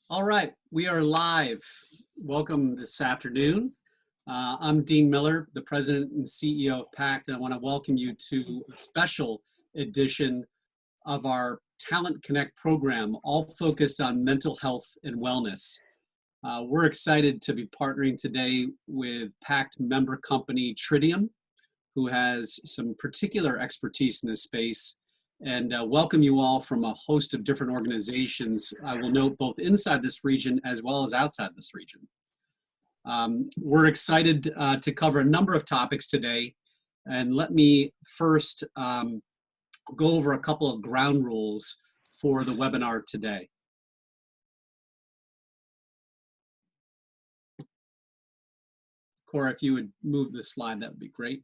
All right, we are live. Welcome this afternoon. I'm Dean Miller, the President and CEO of PACT, and I want to welcome you to a special edition of our Talent Connect program, all focused on mental health and wellness. We're excited to be partnering today with PACT member company Tritium, who has some particular expertise in this space, and welcome you all from a host of different organizations. I will note both inside this region as well as outside this region. We're excited to cover a number of topics today, and let me first go over a couple of ground rules for the webinar today. Cora, if you would move the slide, that would be great.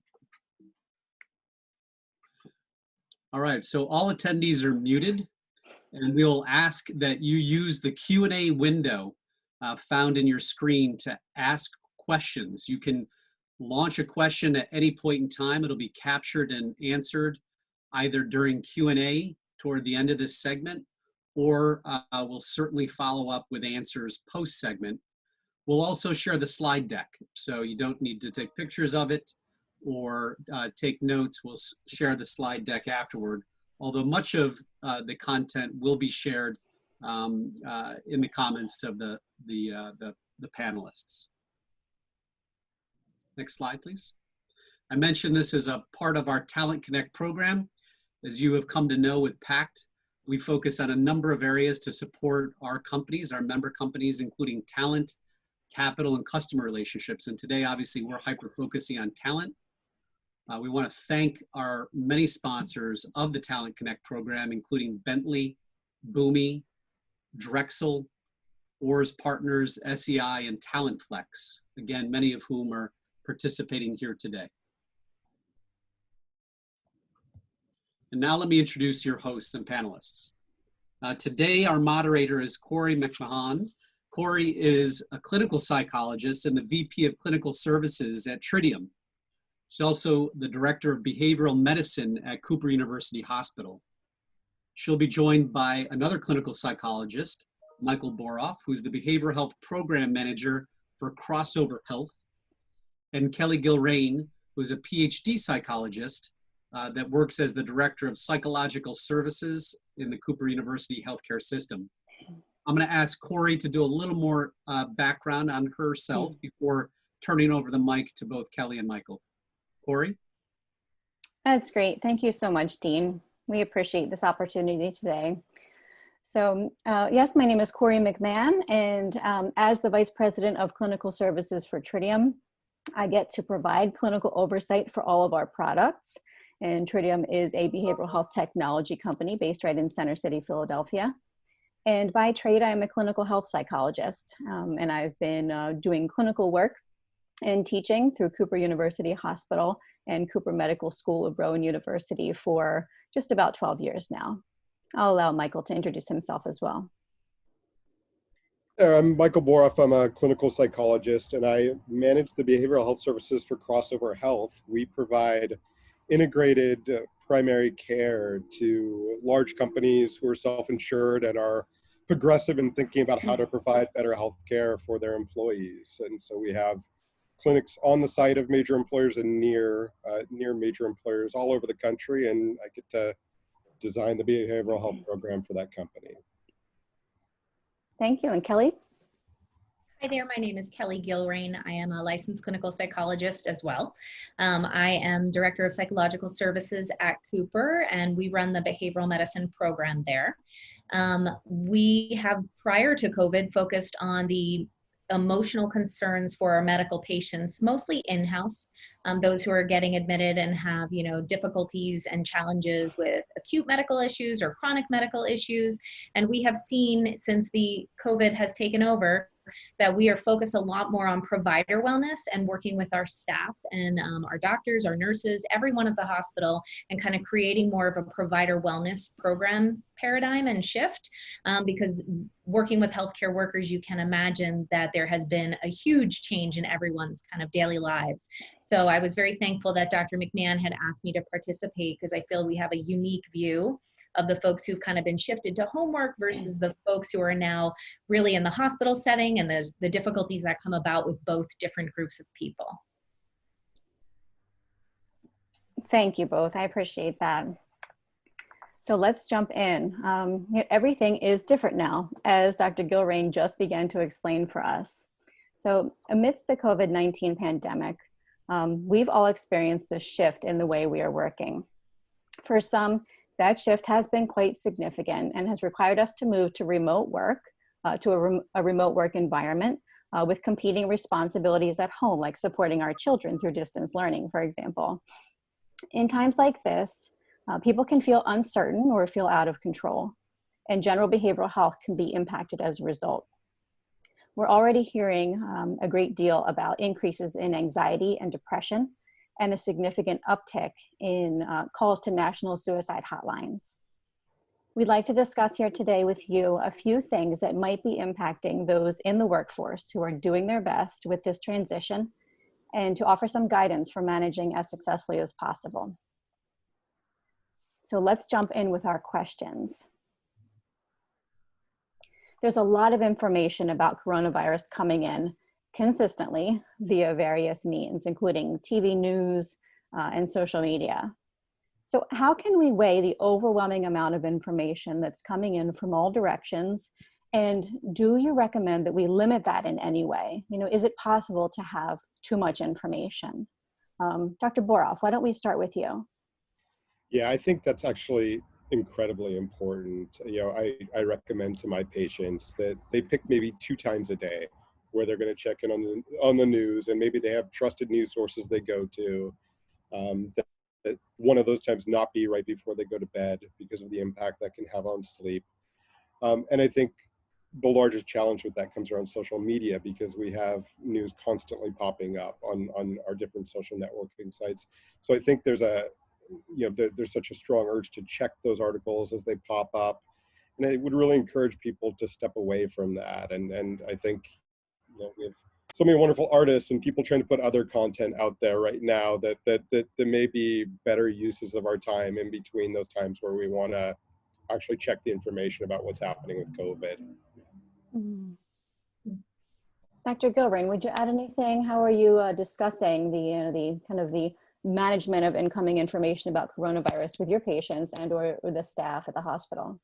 All right, so all attendees are muted, and we'll ask that you use the Q&A window found in your screen to ask questions. You can launch a question at any point in time. It'll be captured and answered either during Q&A toward the end of this segment, or we'll certainly follow up with answers post-segment. We'll also share the slide deck, so you don't need to take pictures of it or take notes. We'll share the slide deck afterward, although much of the content will be shared in the comments of the panelists. Next slide, please. I mentioned this as a part of our Talent Connect program. As you have come to know with PACT, we focus on a number of areas to support our companies, our member companies, including talent, capital, and customer relationships. And today, obviously, we're hyper-focusing on talent. We want to thank our many sponsors of the Talent Connect program, including Bentley, Boomi, Drexel, Oars Partners, SEI, and TalentFlex. Again, many of whom are participating here today. And now let me introduce your hosts and panelists. Today, our moderator is Corey McMahon. Corey is a clinical psychologist and the VP of Clinical Services at Tritium. She's also the Director of Behavioral Medicine at Cooper University Hospital. She'll be joined by another clinical psychologist, Michael Boroff, who's the Behavioral Health Program Manager for Crossover Health, and Kelly Gilrain, who's a PhD psychologist that works as the Director of Psychological Services in the Cooper University Healthcare System. I'm going to ask Corey to do a little more background on herself before turning over the mic to both Kelly and Michael. Corey? That's great. Thank you so much, Dean. We appreciate this opportunity today. So yes, my name is Corey McMahon, and as the Vice President of Clinical Services for Tritium, I get to provide clinical oversight for all of our products. And Tritium is a behavioral health technology company based right in Center City, Philadelphia. And by trade, I'm a clinical health psychologist, and I've been doing clinical work and teaching through Cooper University Hospital and Cooper Medical School of Rowan University for just about 12 years now. I'll allow Michael to introduce himself as well. I'm Michael Boroff. I'm a clinical psychologist, and I manage the behavioral health services for Crossover Health. We provide integrated primary care to large companies who are self-insured and are progressive in thinking about how to provide better health care for their employees. And so we have clinics on the site of major employers and near major employers all over the country, and I get to design the behavioral health program for that company. Thank you. And Kelly? Hi there, my name is Kelly Gilrain. I am a licensed clinical psychologist as well. I am Director of Psychological Services at Cooper, and we run the behavioral medicine program there. We have, prior to COVID, focused on the emotional concerns for our medical patients, mostly in-house, those who are getting admitted and have, difficulties and challenges with acute medical issues or chronic medical issues. And we have seen, since the COVID has taken over, that we are focused a lot more on provider wellness and working with our staff and our doctors, our nurses, everyone at the hospital, and kind of creating more of a provider wellness program paradigm and shift, because working with healthcare workers, you can imagine that there has been a huge change in everyone's kind of daily lives. So I was very thankful that Dr. McMahon had asked me to participate, because I feel we have a unique view of the folks who've kind of been shifted to homework versus the folks who are now really in the hospital setting, and the difficulties that come about with both different groups of people. Thank you both. I appreciate that. So let's jump in. Everything is different now, as Dr. Gilrain just began to explain for us. So amidst the COVID-19 pandemic, we've all experienced a shift in the way we are working. For some, that shift has been quite significant and has required us to move to remote work, to a remote work environment with competing responsibilities at home, like supporting our children through distance learning, for example. In times like this, people can feel uncertain or feel out of control, and general behavioral health can be impacted as a result. We're already hearing a great deal about increases in anxiety and depression, and a significant uptick in calls to national suicide hotlines. We'd like to discuss here today with you a few things that might be impacting those in the workforce who are doing their best with this transition, and to offer some guidance for managing as successfully as possible. So let's jump in with our questions. There's a lot of information about coronavirus coming in consistently via various means, including TV news and social media. So how can we weigh the overwhelming amount of information that's coming in from all directions? And do you recommend that we limit that in any way? You know, is it possible to have too much information? Dr. Boroff, why don't we start with you? Yeah, I think that's actually incredibly important. I recommend to my patients that they pick maybe 2 times a day where they're going to check in on the news, and maybe they have trusted news sources they go to. That one of those times not be right before they go to bed because of the impact that can have on sleep. And I think the largest challenge with that comes around social media, because we have news constantly popping up on our different social networking sites. So I think there's such a strong urge to check those articles as they pop up. And I would really encourage people to step away from that. And I think we have so many wonderful artists and people trying to put other content out there right now that may be better uses of our time in between those times where we want to actually check the information about what's happening with COVID. Dr. Gilrain, would you add anything? How are you discussing the kind of the management of incoming information about coronavirus with your patients and or the staff at the hospital?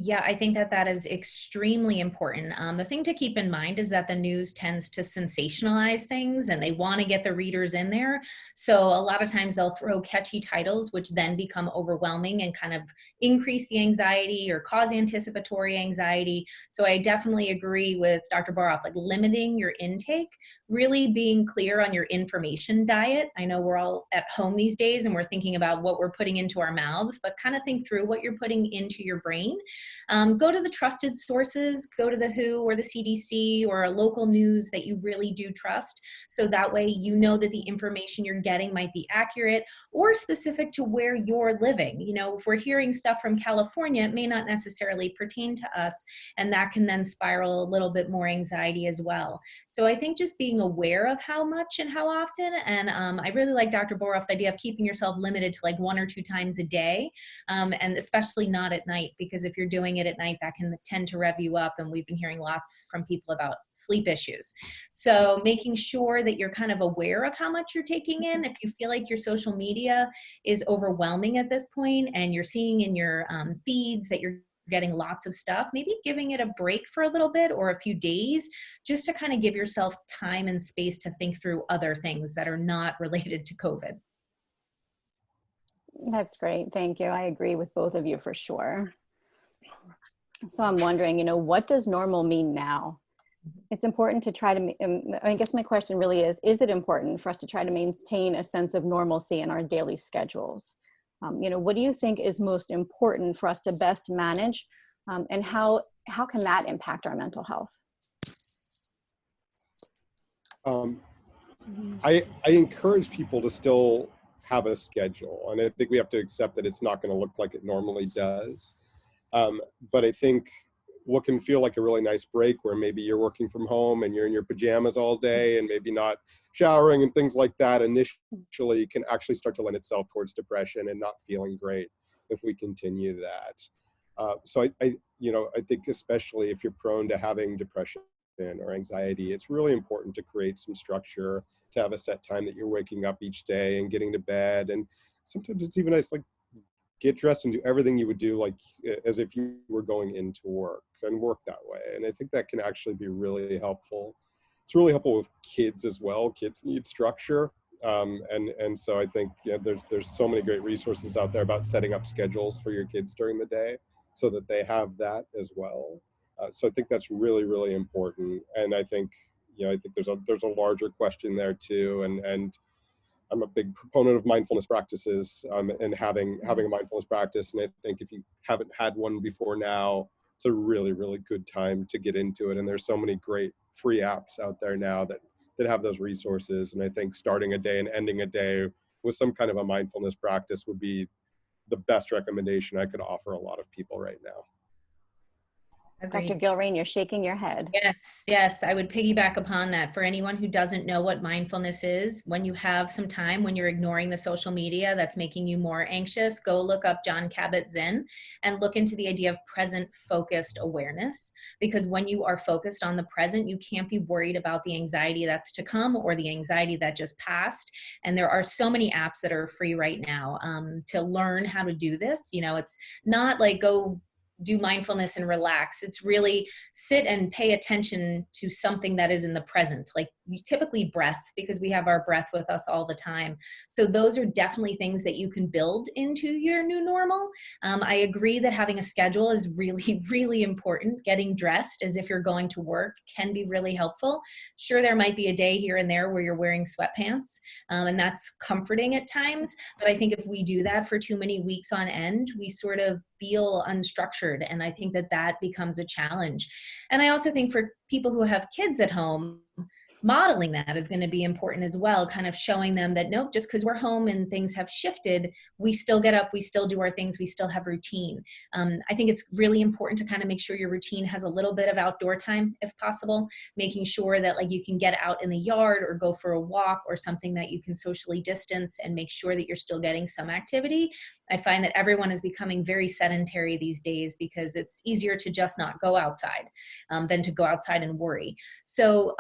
Yeah, I think that is extremely important. The thing to keep in mind is that the news tends to sensationalize things, and they want to get the readers in there. So a lot of times they'll throw catchy titles, which then become overwhelming and kind of increase the anxiety or cause anticipatory anxiety. So I definitely agree with Dr. Boroff, like limiting your intake, really being clear on your information diet. I know we're all at home these days and we're thinking about what we're putting into our mouths, but kind of think through what you're putting into your brain. Go to the trusted sources, go to the WHO or the CDC or a local news that you really do trust. So that way you know that the information you're getting might be accurate or specific to where you're living. You know, if we're hearing stuff from California, it may not necessarily pertain to us, and that can then spiral a little bit more anxiety as well. So I think just being aware of how much and how often, and I really like Dr. Boroff's idea of keeping yourself limited to like 1 or 2 times a day, and especially not at night, because if you're doing it at night, that can tend to rev you up, and we've been hearing lots from people about sleep issues. So making sure that you're kind of aware of how much you're taking in. If you feel like your social media is overwhelming at this point and you're seeing in your feeds that you're getting lots of stuff, maybe giving it a break for a little bit or a few days, just to kind of give yourself time and space to think through other things that are not related to COVID. That's great. Thank you. I agree with both of you for sure. So I'm wondering, what does normal mean now? It's important to try to, I guess my question really is it important for us to try to maintain a sense of normalcy in our daily schedules? What do you think is most important for us to best manage, and how can that impact our mental health? I encourage people to still have a schedule, and I think we have to accept that it's not going to look like it normally does. But I think what can feel like a really nice break, where maybe you're working from home and you're in your pajamas all day and maybe not showering and things like that, initially can actually start to lend itself towards depression and not feeling great. if we continue that. So I think especially if you're prone to having depression or anxiety, it's really important to create some structure, to have a set time that you're waking up each day and getting to bed. And sometimes it's even nice, like, get dressed and do everything you would do like as if you were going into work and work that way. And I think that can actually be really helpful. It's really helpful with kids as well. Kids need structure. And so I think there's so many great resources out there about setting up schedules for your kids during the day so that they have that as well. So I think that's really, really important. And I think there's a larger question there too. And I'm a big proponent of mindfulness practices, and having a mindfulness practice. And I think if you haven't had one before now, it's a really, really good time to get into it. And there's so many great free apps out there now that have those resources. And I think starting a day and ending a day with some kind of a mindfulness practice would be the best recommendation I could offer a lot of people right now. Agreed. Dr. Gilrain, you're shaking your head. Yes, I would piggyback upon that. For anyone who doesn't know what mindfulness is, when you have some time, when you're ignoring the social media that's making you more anxious, go look up Jon Kabat-Zinn and look into the idea of present focused awareness. Because when you are focused on the present, you can't be worried about the anxiety that's to come or the anxiety that just passed. And there are so many apps that are free right now to learn how to do this. It's not like go do mindfulness and relax. It's really sit and pay attention to something that is in the present, like typically breath, because we have our breath with us all the time. So those are definitely things that you can build into your new normal. I agree that having a schedule is really, really important. Getting dressed as if you're going to work can be really helpful. Sure, there might be a day here and there where you're wearing sweatpants, and that's comforting at times. But I think if we do that for too many weeks on end, we sort of feel unstructured. And I think that becomes a challenge. And I also think for people who have kids at home, modeling that is going to be important as well, kind of showing them that, nope, just because we're home and things have shifted, we still get up, we still do our things, we still have routine. I think it's really important to kind of make sure your routine has a little bit of outdoor time if possible, making sure that like you can get out in the yard or go for a walk or something that you can socially distance and make sure that you're still getting some activity. I find that everyone is becoming very sedentary these days because it's easier to just not go outside than to go outside and worry. So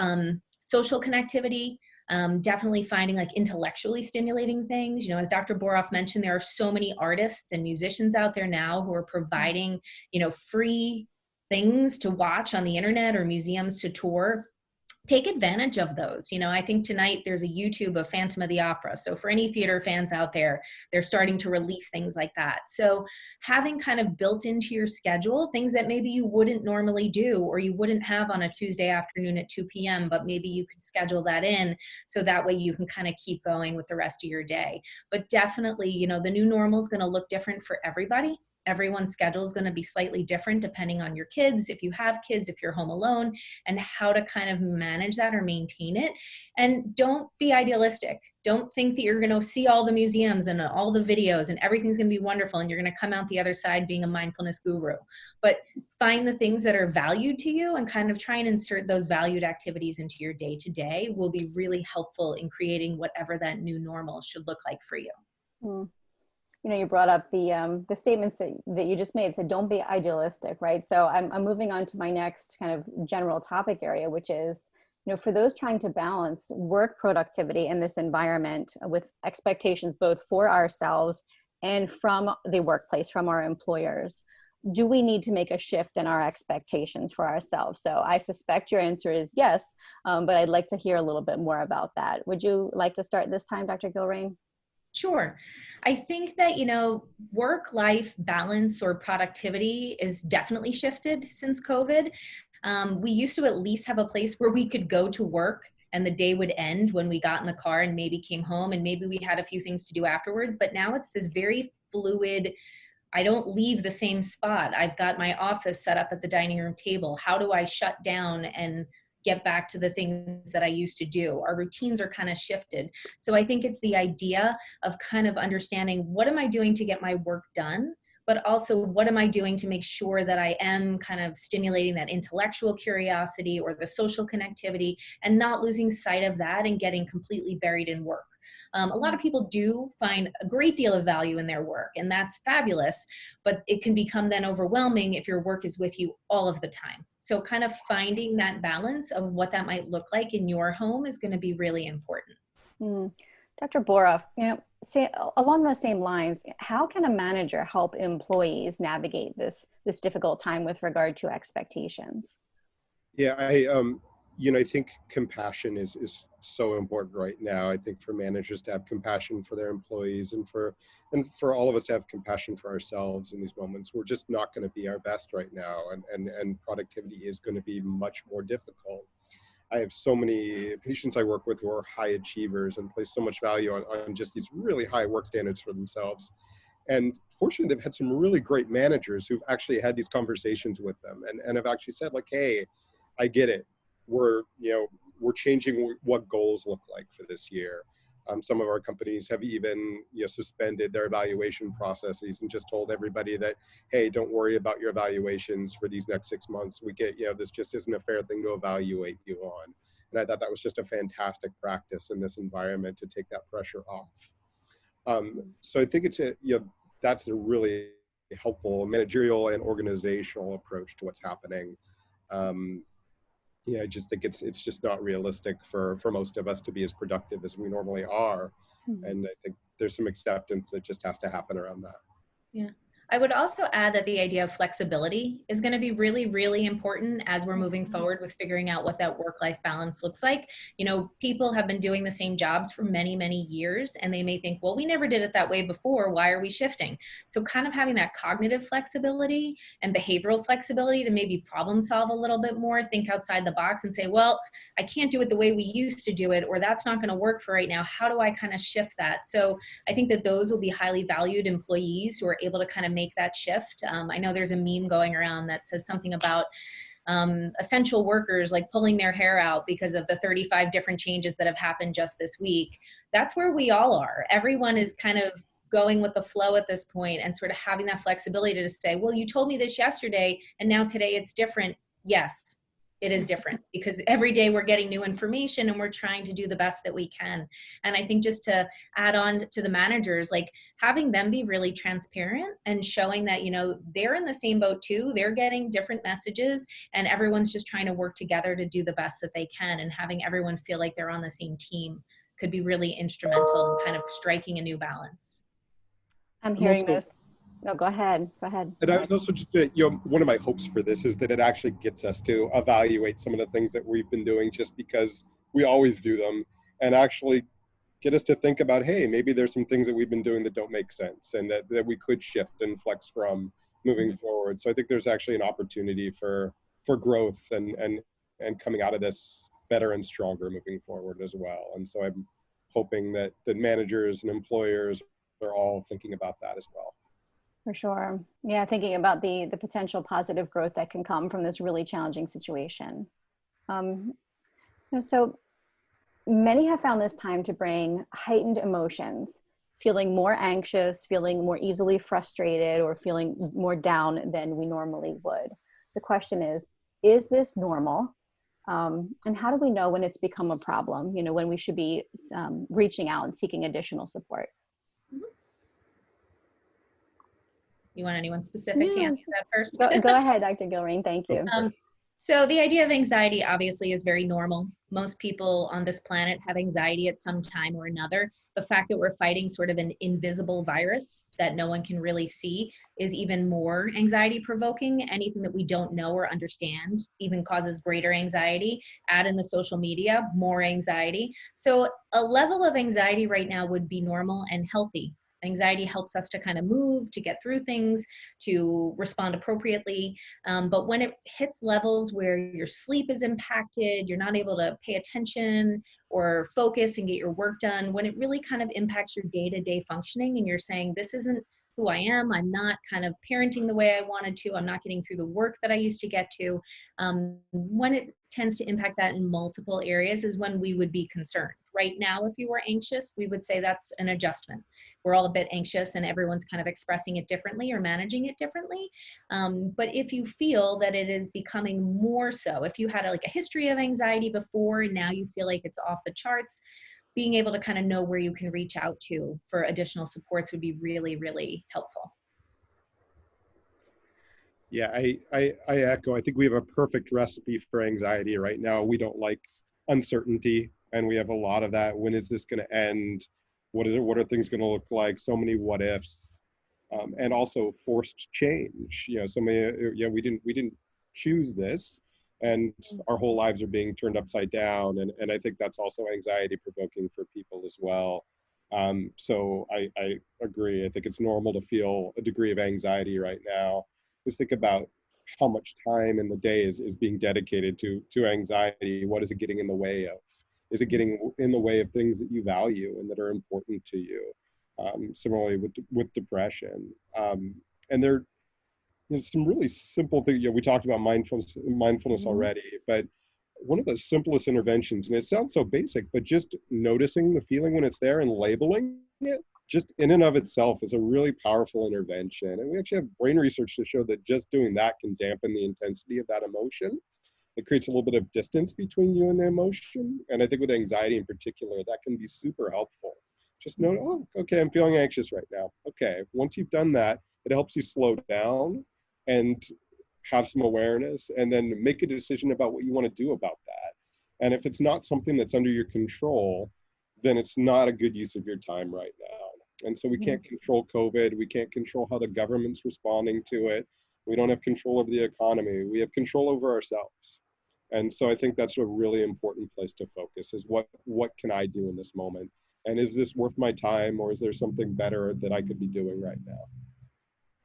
social connectivity, definitely finding like intellectually stimulating things. As Dr. Boroff mentioned, there are so many artists and musicians out there now who are providing, free things to watch on the internet or museums to tour. Take advantage of those. I think tonight there's a YouTube of Phantom of the Opera. So for any theater fans out there, they're starting to release things like that. So having kind of built into your schedule, things that maybe you wouldn't normally do or you wouldn't have on a Tuesday afternoon at 2 p.m., but maybe you could schedule that in so that way you can kind of keep going with the rest of your day. But definitely, the new normal is going to look different for everybody. Everyone's schedule is going to be slightly different depending on your kids, if you have kids, if you're home alone, and how to kind of manage that or maintain it. And don't be idealistic. Don't think that you're going to see all the museums and all the videos and everything's going to be wonderful and you're going to come out the other side being a mindfulness guru. But find the things that are valued to you and kind of try and insert those valued activities into your day-to-day will be really helpful in creating whatever that new normal should look like for you. Mm. You brought up the statements that you just made. So don't be idealistic, right? So I'm moving on to my next kind of general topic area, which is, for those trying to balance work productivity in this environment with expectations both for ourselves and from the workplace, from our employers, do we need to make a shift in our expectations for ourselves? So I suspect your answer is yes, but I'd like to hear a little bit more about that. Would you like to start this time, Dr. Gilrain? Sure. I think that, work-life balance or productivity is definitely shifted since COVID. We used to at least have a place where we could go to work and the day would end when we got in the car and maybe came home and maybe we had a few things to do afterwards. But now it's this very fluid, I don't leave the same spot. I've got my office set up at the dining room table. How do I shut down and get back to the things that I used to do? Our routines are kind of shifted. So I think it's the idea of kind of understanding, what am I doing to get my work done? But also, what am I doing to make sure that I am kind of stimulating that intellectual curiosity or the social connectivity and not losing sight of that and getting completely buried in work. A lot of people do find a great deal of value in their work, and that's fabulous, but it can become then overwhelming if your work is with you all of the time. So kind of finding that balance of what that might look like in your home is going to be really important. Mm. Dr. Boroff, along those same lines, how can a manager help employees navigate this difficult time with regard to expectations? Yeah, I think compassion is so important right now. I think for managers to have compassion for their employees and for all of us to have compassion for ourselves in these moments. We're just not going to be our best right now, and productivity is going to be much more difficult. I have so many patients I work with who are high achievers and place so much value on just these really high work standards for themselves. And fortunately, they've had some really great managers who've actually had these conversations with them and have actually said, like, hey, I get it. We're changing what goals look like for this year. Some of our companies have even suspended their evaluation processes and just told everybody that, hey, don't worry about your evaluations for these next 6 months. We get, this just isn't a fair thing to evaluate you on. And I thought that was just a fantastic practice in this environment to take that pressure off. So I think that's a really helpful managerial and organizational approach to what's happening. I just think it's just not realistic for most of us to be as productive as we normally are. Mm-hmm. And I think there's some acceptance that just has to happen around that. Yeah. I would also add that the idea of flexibility is going to be really, really important as we're moving forward with figuring out what that work-life balance looks like. People have been doing the same jobs for many, many years, and they may think, well, we never did it that way before. Why are we shifting? So kind of having that cognitive flexibility and behavioral flexibility to maybe problem solve a little bit more, think outside the box and say, well, I can't do it the way we used to do it, or that's not going to work for right now. How do I kind of shift that? So I think that those will be highly valued employees who are able to kind of make that shift. I know there's a meme going around that says something about essential workers like pulling their hair out because of the 35 different changes that have happened just this week. That's where we all are. Everyone is kind of going with the flow at this point and sort of having that flexibility to say, well, you told me this yesterday and now today it's different. Yes, it is different because every day we're getting new information and we're trying to do the best that we can. And I think just to add on to the managers, like having them be really transparent and showing that, they're in the same boat too. They're getting different messages and everyone's just trying to work together to do the best that they can, and having everyone feel like they're on the same team could be really instrumental in kind of striking a new balance. I'm hearing this. No, go ahead. And I was also just, one of my hopes for this is that it actually gets us to evaluate some of the things that we've been doing just because we always do them, and actually get us to think about, hey, maybe there's some things that we've been doing that don't make sense and that we could shift and flex from moving forward. So I think there's actually an opportunity for growth and coming out of this better and stronger moving forward as well. And so I'm hoping that managers and employers are all thinking about that as well. For sure. Yeah, thinking about the potential positive growth that can come from this really challenging situation. So many have found this time to bring heightened emotions, feeling more anxious, feeling more easily frustrated, or feeling more down than we normally would. The question is this normal? And how do we know when it's become a problem, when we should be reaching out and seeking additional support? You want anyone specific to answer that first? Go ahead, Dr. Gilrain. Thank you. So the idea of anxiety obviously is very normal. Most people on this planet have anxiety at some time or another. The fact that we're fighting sort of an invisible virus that no one can really see is even more anxiety provoking. Anything that we don't know or understand even causes greater anxiety. Add in the social media, more anxiety. So a level of anxiety right now would be normal and healthy. Anxiety helps us to kind of move, to get through things, to respond appropriately. But when it hits levels where your sleep is impacted, you're not able to pay attention or focus and get your work done, when it really kind of impacts your day-to-day functioning and you're saying, this isn't who I am, I'm not kind of parenting the way I wanted to, I'm not getting through the work that I used to get to, when it tends to impact that in multiple areas is when we would be concerned. Right now, if you were anxious, we would say that's an adjustment. We're all a bit anxious and everyone's kind of expressing it differently or managing it differently. But if you feel that it is becoming more so, if you had a history of anxiety before and now you feel like it's off the charts, being able to kind of know where you can reach out to for additional supports would be really, really helpful. Yeah, I echo. I think we have a perfect recipe for anxiety right now. We don't like uncertainty, and we have a lot of that. When is this going to end? What is it? What are things going to look like? So many what ifs, and also forced change. You know, so many. Yeah, we didn't choose this, and our whole lives are being turned upside down. And I think that's also anxiety provoking for people as well. So I agree. I think it's normal to feel a degree of anxiety right now. Just think about how much time in the day is being dedicated to anxiety. What is it getting in the way of? Is it getting in the way of things that you value and that are important to you? Similarly with depression. And there's some really simple things. You know, we talked about mindfulness already, but one of the simplest interventions, and it sounds so basic, but just noticing the feeling when it's there and labeling it, just in and of itself is a really powerful intervention. And we actually have brain research to show that just doing that can dampen the intensity of that emotion. It creates a little bit of distance between you and the emotion. And I think with anxiety in particular, that can be super helpful. Just know, oh, okay, I'm feeling anxious right now. Okay, once you've done that, it helps you slow down and have some awareness, and then make a decision about what you want to do about that. And if it's not something that's under your control, then it's not a good use of your time right now. And so we can't control COVID. We can't control how the government's responding to it. We don't have control over the economy. We have control over ourselves. And so I think that's a really important place to focus, is what can I do in this moment? And is this worth my time, or is there something better that I could be doing right now?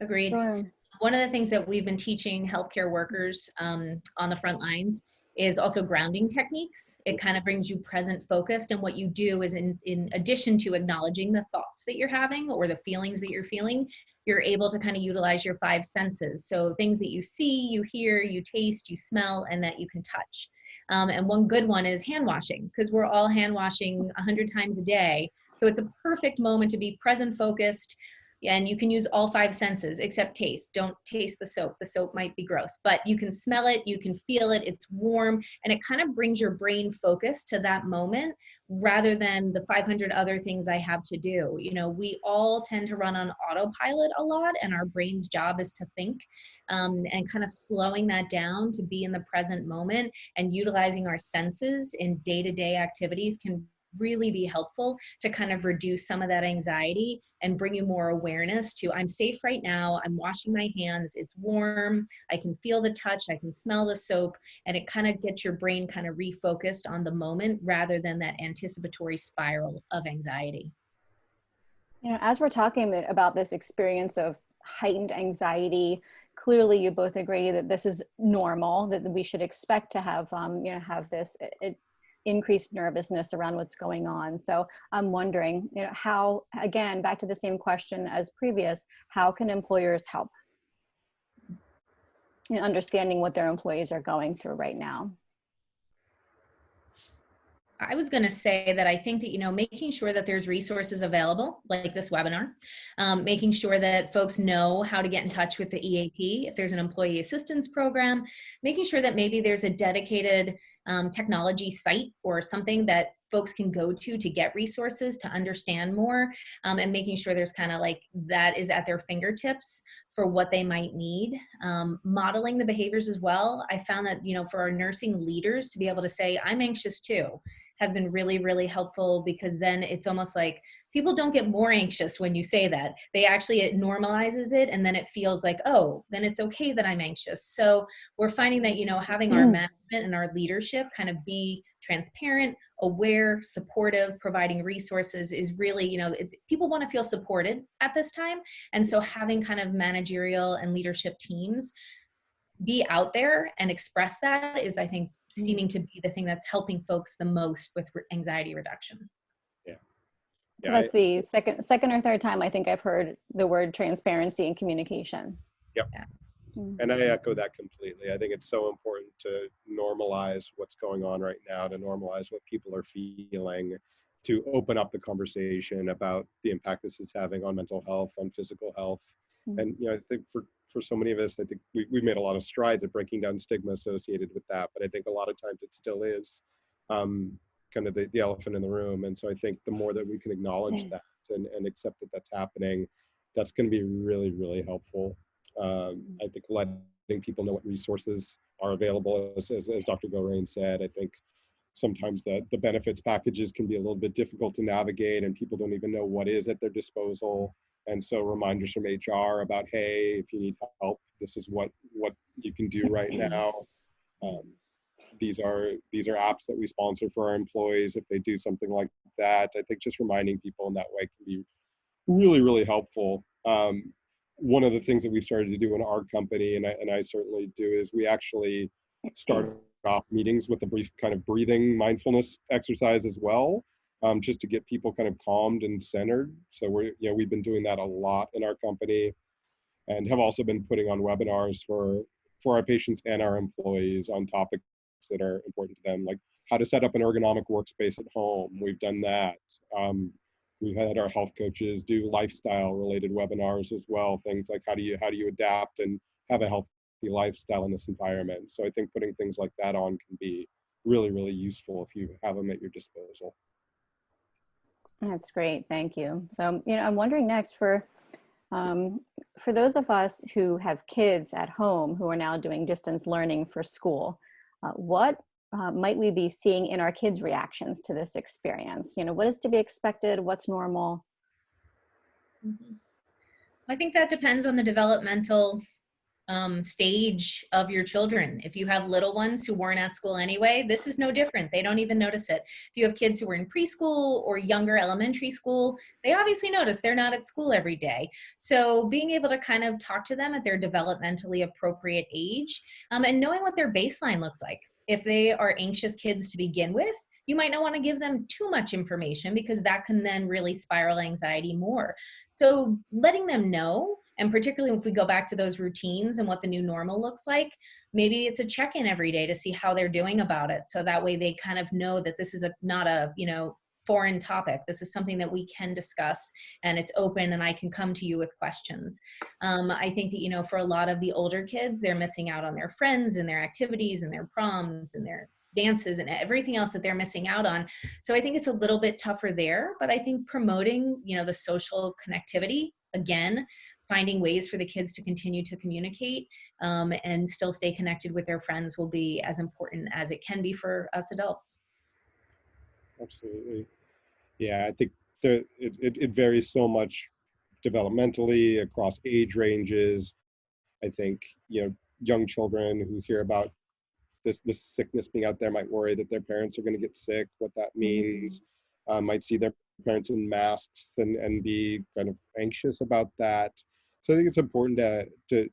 Agreed. Sure. One of the things that we've been teaching healthcare workers on the front lines is also grounding techniques. It kind of brings you present focused, and what you do is in addition to acknowledging the thoughts that you're having or the feelings that you're feeling, you're able to kind of utilize your five senses. So things that you see, you hear, you taste, you smell, and that you can touch. And one good one is hand washing, because we're all hand washing 100 times a day. So it's a perfect moment to be present focused. And you can use all five senses except taste. Don't taste the soap. The soap might be gross, but you can smell it, you can feel it, it's warm, and it kind of brings your brain focus to that moment rather than the 500 other things I have to do. You know, we all tend to run on autopilot a lot, and our brain's job is to think, and kind of slowing that down to be in the present moment and utilizing our senses in day-to-day activities can really be helpful to kind of reduce some of that anxiety and bring you more awareness to, I'm safe right now, I'm washing my hands, it's warm, I can feel the touch, I can smell the soap, and it kind of gets your brain kind of refocused on the moment rather than that anticipatory spiral of anxiety. You know, as we're talking about this experience of heightened anxiety, clearly you both agree that this is normal, that we should expect to have, have this increased nervousness around what's going on. So I'm wondering, how, again, back to the same question as previous, how can employers help in understanding what their employees are going through right now? I was going to say that I think that, making sure that there's resources available, like this webinar, making sure that folks know how to get in touch with the EAP, if there's an employee assistance program, making sure that maybe there's a dedicated technology site or something that folks can go to get resources to understand more, and making sure there's kind of like that is at their fingertips for what they might need. Modeling the behaviors as well. I found that, for our nursing leaders to be able to say, I'm anxious too, has been really, really helpful, because then it's almost like people don't get more anxious when you say that. They actually, it normalizes it, and then it feels like, oh, then it's okay that I'm anxious. So we're finding that, having our management and our leadership kind of be transparent, aware, supportive, providing resources is really, people want to feel supported at this time. And so having kind of managerial and leadership teams be out there and express that is, I think, seeming to be the thing that's helping folks the most with anxiety reduction. Yeah. So that's the second or third time I think I've heard the word transparency and communication. Yep. Yeah. And I echo that completely. I think it's so important to normalize what's going on right now, to normalize what people are feeling, to open up the conversation about the impact this is having on mental health, on physical health. And, I think for so many of us, I think we've made a lot of strides at breaking down stigma associated with that, but I think a lot of times it still is kind of the elephant in the room. And so I think the more that we can acknowledge that and accept that that's happening, that's going to be really, really helpful. I think letting people know what resources are available, as Dr. Gilrain said, I think sometimes the benefits packages can be a little bit difficult to navigate and people don't even know what is at their disposal. And so reminders from HR about, hey, if you need help, this is what you can do right now. These are apps that we sponsor for our employees if they do something like that. I think just reminding people in that way can be really, really helpful. One of the things that we've started to do in our company, and I certainly do, is we actually start off meetings with a brief kind of breathing mindfulness exercise as well, just to get people kind of calmed and centered. So we've been doing that a lot in our company, and have also been putting on webinars for our patients and our employees on topics that are important to them, like how to set up an ergonomic workspace at home. We've done that. We've had our health coaches do lifestyle related webinars as well. Things like how do you adapt and have a healthy lifestyle in this environment. So I think putting things like that on can be really, really useful if you have them at your disposal. That's great. Thank you. So, I'm wondering next for those of us who have kids at home who are now doing distance learning for school, what might we be seeing in our kids' reactions to this experience? What is to be expected? What's normal? I think that depends on the developmental stage of your children. If you have little ones who weren't at school anyway, this is no different. They don't even notice it. If you have kids who were in preschool or younger elementary school, they obviously notice they're not at school every day. So being able to kind of talk to them at their developmentally appropriate age, and knowing what their baseline looks like. If they are anxious kids to begin with, you might not want to give them too much information because that can then really spiral anxiety more. So letting them know, and particularly if we go back to those routines and what the new normal looks like, maybe it's a check-in every day to see how they're doing about it. So that way they kind of know that this is not a foreign topic. This is something that we can discuss and it's open and I can come to you with questions. I think that, for a lot of the older kids, they're missing out on their friends and their activities and their proms and their dances and everything else that they're missing out on. So I think it's a little bit tougher there, but I think promoting, the social connectivity, again, finding ways for the kids to continue to communicate and still stay connected with their friends will be as important as it can be for us adults. Absolutely. Yeah, I think it varies so much developmentally across age ranges. I think, young children who hear about this sickness being out there might worry that their parents are going to get sick, what that means, might see their parents in masks and be kind of anxious about that. So I think it's important to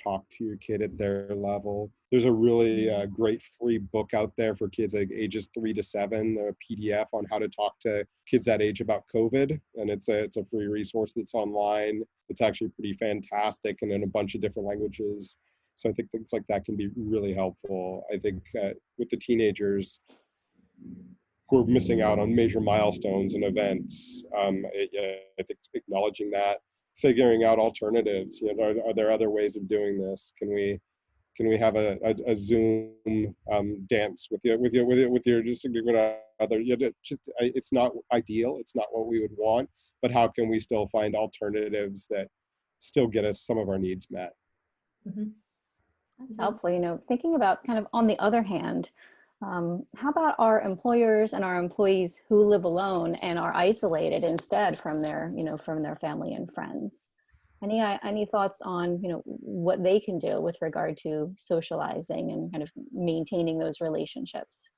talk to your kid at their level. There's a really great free book out there for kids like ages 3 to 7, a PDF on how to talk to kids that age about COVID. And it's a free resource that's online. It's actually pretty fantastic and in a bunch of different languages. So I think things like that can be really helpful. I think with the teenagers who are missing out on major milestones and events, I think acknowledging that, figuring out alternatives. Are there other ways of doing this? Can we have a Zoom dance with your significant other? It's not ideal. It's not what we would want, but how can we still find alternatives that still get us some of our needs met? Mm-hmm. That's helpful. Thinking about kind of on the other hand, how about our employers and our employees who live alone and are isolated instead from their family and friends? Any thoughts on, what they can do with regard to socializing and kind of maintaining those relationships?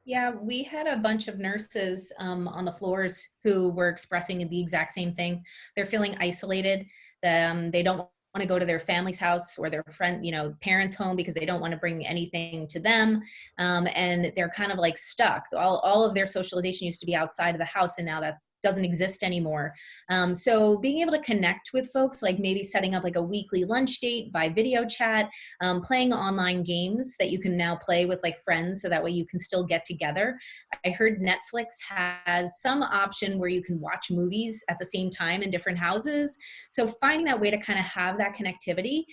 Yeah, we had a bunch of nurses on the floors who were expressing the exact same thing. They're feeling isolated. They don't want to go to their family's house or their parents' home because they don't want to bring anything to them. And they're kind of like stuck. All of their socialization used to be outside of the house, and now that doesn't exist anymore. So being able to connect with folks, like maybe setting up like a weekly lunch date by video chat, playing online games that you can now play with like friends so that way you can still get together. I heard Netflix has some option where you can watch movies at the same time in different houses. So finding that way to kind of have that connectivity.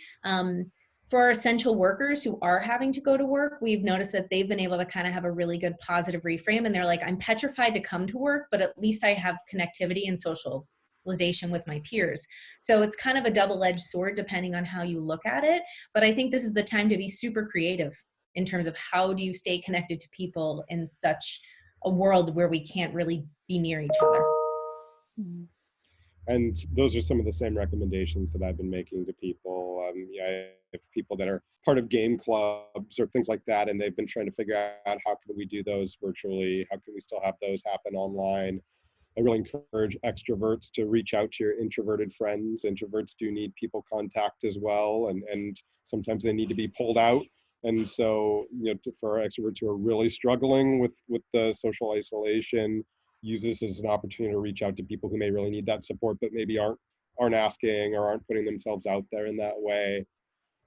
For our essential workers who are having to go to work, we've noticed that they've been able to kind of have a really good positive reframe. And they're like, I'm petrified to come to work, but at least I have connectivity and socialization with my peers. So it's kind of a double-edged sword depending on how you look at it. But I think this is the time to be super creative in terms of how do you stay connected to people in such a world where we can't really be near each other. Mhm. And those are some of the same recommendations that I've been making to people. Yeah, I have people that are part of game clubs or things like that, and they've been trying to figure out how can we do those virtually? How can we still have those happen online? I really encourage extroverts to reach out to your introverted friends. Introverts do need people contact as well, and sometimes they need to be pulled out. And so, for our extroverts who are really struggling with the social isolation, use this as an opportunity to reach out to people who may really need that support, but maybe aren't asking or aren't putting themselves out there in that way.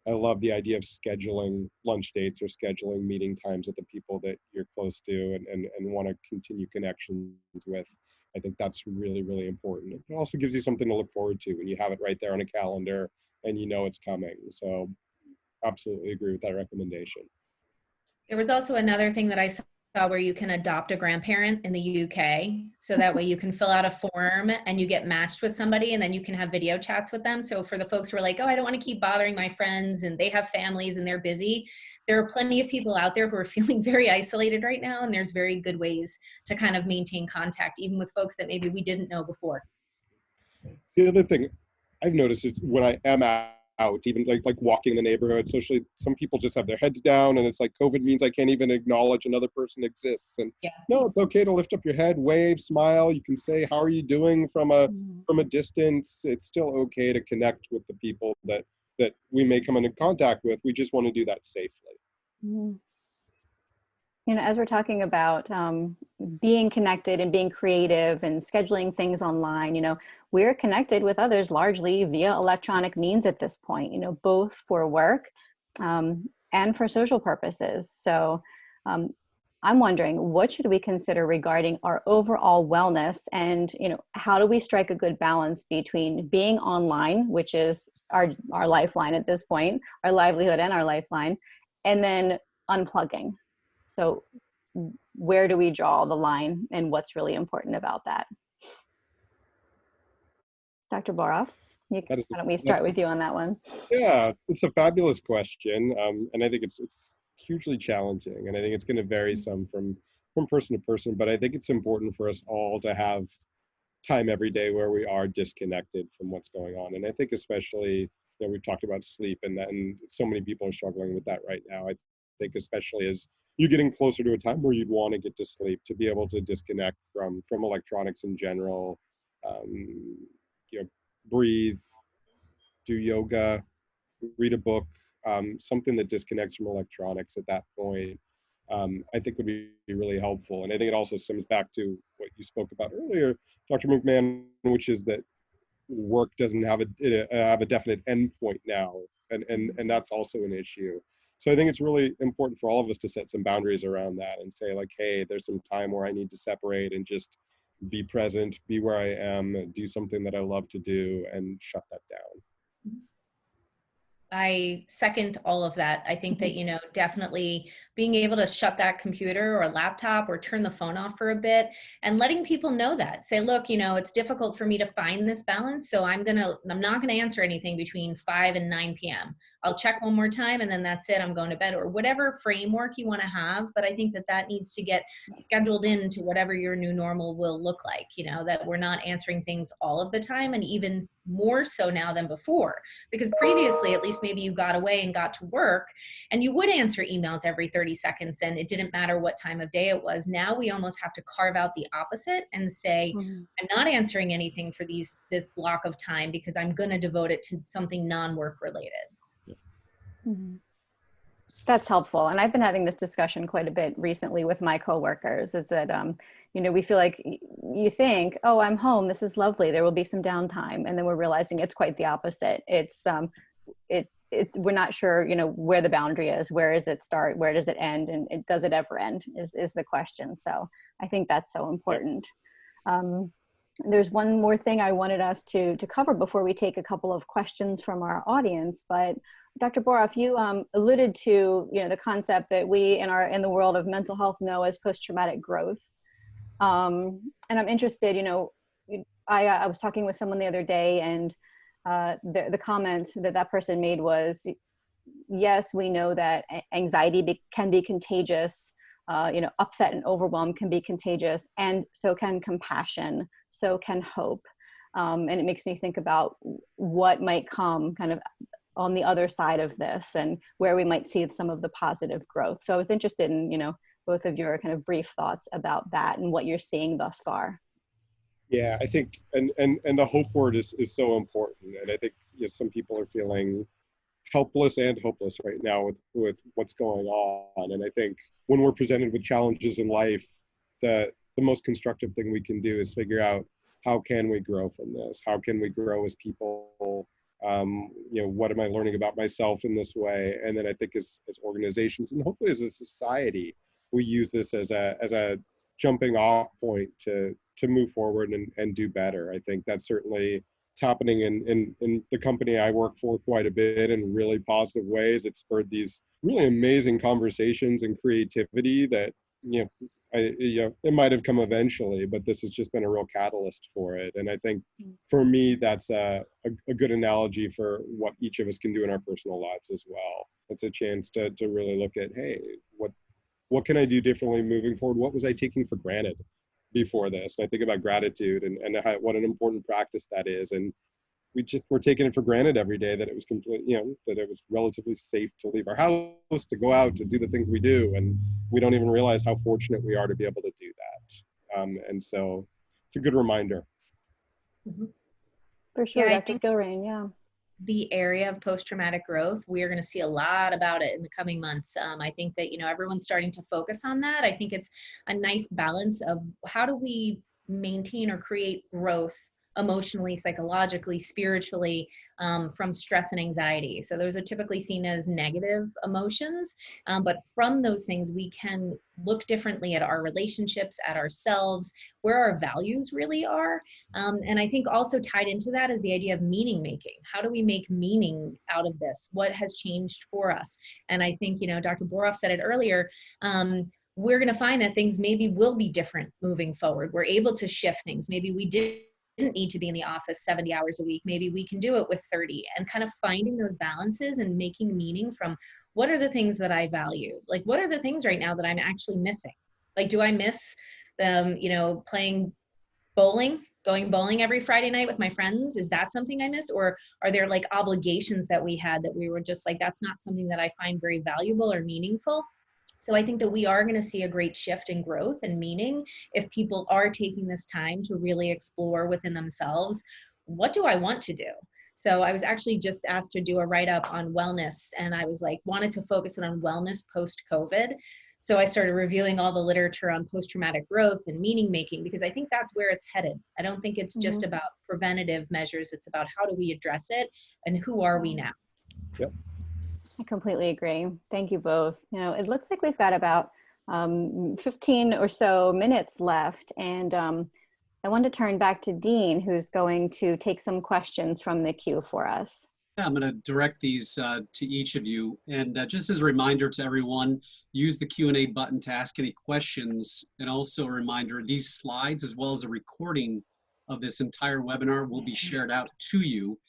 I love the idea of scheduling lunch dates or scheduling meeting times with the people that you're close to and want to continue connections with. I think that's really, really important. It also gives you something to look forward to when you have it right there on a calendar and you know it's coming. So absolutely agree with that recommendation. There was also another thing that I saw where you can adopt a grandparent in the UK. So that way you can fill out a form and you get matched with somebody and then you can have video chats with them. So for the folks who are like, oh, I don't want to keep bothering my friends and they have families and they're busy, there are plenty of people out there who are feeling very isolated right now. And there's very good ways to kind of maintain contact, even with folks that maybe we didn't know before. The other thing I've noticed is when I am out, even like walking the neighborhood socially, some people just have their heads down and it's like COVID means I can't even acknowledge another person exists. And Yeah. no, it's okay to lift up your head, wave, smile. You can say, how are you doing from a distance. It's still okay to connect with the people that we may come into contact with. We just want to do that safely. Mhm. As we're talking about being connected and being creative and scheduling things online, we're connected with others largely via electronic means at this point, both for work and for social purposes. So I'm wondering, what should we consider regarding our overall wellness, and how do we strike a good balance between being online, which is our lifeline at this point, our livelihood and our lifeline, and then unplugging? So where do we draw the line and what's really important about that? Dr. Boroff, why don't we start with you on that one? Yeah, it's a fabulous question. And I think it's hugely challenging. And I think it's going to vary some from person to person, but I think it's important for us all to have time every day where we are disconnected from what's going on. And I think especially, we've talked about sleep and so many people are struggling with that right now. I think especially as you're getting closer to a time where you'd want to get to sleep, to be able to disconnect from electronics in general, breathe, do yoga, read a book, something that disconnects from electronics at that point, I think would be really helpful. And I think it also stems back to what you spoke about earlier, Dr. McMahon, which is that work doesn't have a definite endpoint now, and that's also an issue. So I think it's really important for all of us to set some boundaries around that and say like, hey, there's some time where I need to separate and just be present, be where I am, do something that I love to do, and shut that down. I second all of that. I think that, definitely being able to shut that computer or laptop or turn the phone off for a bit and letting people know that. Say, look, it's difficult for me to find this balance, so I'm not going to answer anything between 5 and 9 p.m. I'll check one more time and then that's it. I'm going to bed, or whatever framework you want to have. But I think that needs to get scheduled into whatever your new normal will look like, that we're not answering things all of the time, and even more so now than before. Because previously, at least maybe you got away and got to work and you would answer emails every 30 seconds and it didn't matter what time of day it was. Now we almost have to carve out the opposite and say, I'm not answering anything for this block of time because I'm going to devote it to something non-work related. Mm-hmm. That's helpful. And I've been having this discussion quite a bit recently with my coworkers, is that, we feel like you think, oh, I'm home, this is lovely, there will be some downtime. And then we're realizing it's quite the opposite. It's, we're not sure, where the boundary is, where does it start, where does it end, and does it ever end is the question. So I think that's so important. There's one more thing I wanted us to cover before we take a couple of questions from our audience, but Dr. Boroff, you alluded to, the concept that we in the world of mental health know as post-traumatic growth. And I'm interested, I was talking with someone the other day, and the comment that person made was, yes, we know that anxiety can be contagious, upset and overwhelm can be contagious, and so can compassion, so can hope. And it makes me think about what might come kind of on the other side of this and where we might see some of the positive growth. So I was interested in, both of your kind of brief thoughts about that and what you're seeing thus far. Yeah, I think, and the hope word is so important. And I think some people are feeling helpless and hopeless right now with what's going on. And I think when we're presented with challenges in life, the most constructive thing we can do is figure out, how can we grow from this? How can we grow as people? What am I learning about myself in this way? And then I think as organizations, and hopefully as a society, we use this as a jumping off point to move forward and do better. I think that's certainly, it's happening in the company I work for quite a bit in really positive ways. It spurred these really amazing conversations and creativity that, it might have come eventually, but this has just been a real catalyst for it. And I think for me, that's a good analogy for what each of us can do in our personal lives as well. It's a chance to really look at, hey, what can I do differently moving forward? What was I taking for granted before this? And I think about gratitude and what an important practice that is. And we're taking it for granted every day that it was that it was relatively safe to leave our house, to go out, to do the things we do. And we don't even realize how fortunate we are to be able to do that. And so it's a good reminder. For sure, Yeah, Dr. Gilrain, yeah. The area of post-traumatic growth, we are going to see a lot about it in the coming months. I think that, everyone's starting to focus on that. I think it's a nice balance of how do we maintain or create growth emotionally, psychologically, spiritually, from stress and anxiety. So those are typically seen as negative emotions, but from those things, we can look differently at our relationships, at ourselves, where our values really are. And I think also tied into that is the idea of meaning making. How do we make meaning out of this? What has changed for us? And I think, Dr. Boroff said it earlier, we're going to find that things maybe will be different moving forward. We're able to shift things. Maybe we didn't need to be in the office 70 hours a week. Maybe we can do it with 30, and kind of finding those balances and making meaning from what are the things that I value? Like, what are the things right now that I'm actually missing? Like, do I miss playing bowling, going bowling every Friday night with my friends? Is that something I miss? Or are there like obligations that we had that we were just like, that's not something that I find very valuable or meaningful? So I think that we are going to see a great shift in growth and meaning if people are taking this time to really explore within themselves, what do I want to do? So I was actually just asked to do a write-up on wellness, and I was like, wanted to focus it on wellness post-COVID. So I started reviewing all the literature on post-traumatic growth and meaning making, because I think that's where it's headed. I don't think it's just about preventative measures. It's about how do we address it and who are we now? Yep. I completely agree. Thank you both. It looks like we've got about 15 or so minutes left. And I want to turn back to Dean, who's going to take some questions from the queue for us. Yeah, I'm going to direct these to each of you. And just as a reminder to everyone, use the Q&A button to ask any questions. And also a reminder, these slides, as well as a recording of this entire webinar, will be shared out to you.